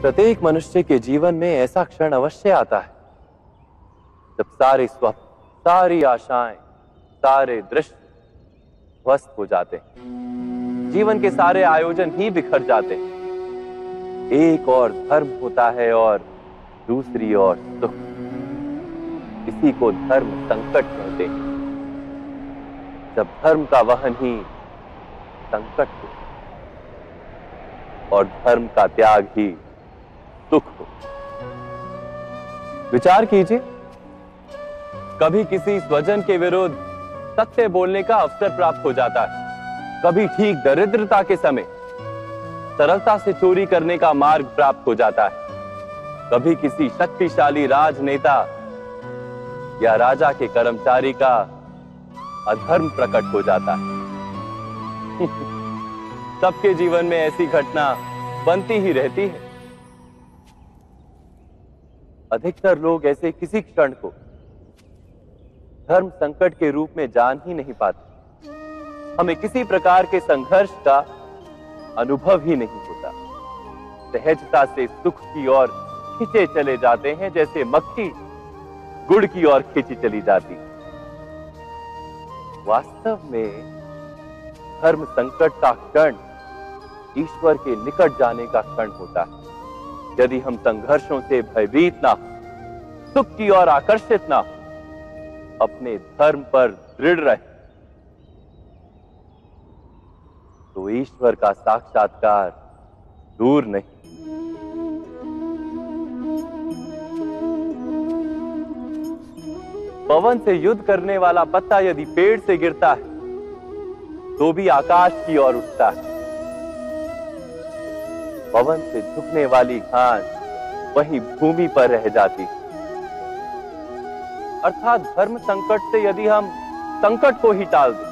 प्रत्येक मनुष्य के जीवन में ऐसा क्षण अवश्य आता है जब सारे स्वप्न, सारी आशाएं, सारे दृश्य ध्वस्त हो जाते हैं। जीवन के सारे आयोजन ही बिखर जाते हैं। एक और धर्म होता है और दूसरी ओर सुख। इसी को धर्म संकट कहते हैं। जब धर्म का वहन ही संकट हो और धर्म का त्याग ही दुख हो। विचार कीजिए, कभी किसी स्वजन के विरुद्ध सत्य बोलने का अवसर प्राप्त हो जाता है, कभी ठीक दरिद्रता के समय सरलता से चोरी करने का मार्ग प्राप्त हो जाता है, कभी किसी शक्तिशाली राजनेता या राजा के कर्मचारी का अधर्म प्रकट हो जाता है। सबके जीवन में ऐसी घटना बनती ही रहती है। अधिकतर लोग ऐसे किसी क्षण को धर्म संकट के रूप में जान ही नहीं पाते। हमें किसी प्रकार के संघर्ष का अनुभव ही नहीं होता। सहजता से सुख की ओर खींचे चले जाते हैं, जैसे मक्खी गुड़ की ओर खींची चली जाती। वास्तव में धर्म संकट का क्षण ईश्वर के निकट जाने का क्षण होता है। यदि हम संघर्षों से भयभीत ना हो, सुख की ओर आकर्षित ना हो, अपने धर्म पर दृढ़ रहे, तो ईश्वर का साक्षात्कार दूर नहीं। पवन से युद्ध करने वाला पत्ता यदि पेड़ से गिरता है तो भी आकाश की ओर उठता है। पवन से झुकने वाली घास वहीं भूमि पर रह जाती है। अर्थात धर्म संकट से यदि हम संकट को ही टाल दें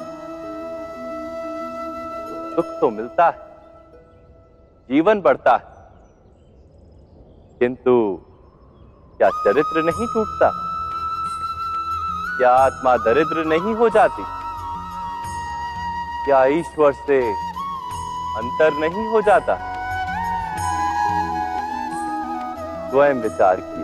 तो सुख तो मिलता है, जीवन बढ़ता है, किंतु क्या चरित्र नहीं टूटता? क्या आत्मा दरिद्र नहीं हो जाती? क्या ईश्वर से अंतर नहीं हो जाता? स्वयं विचार किया।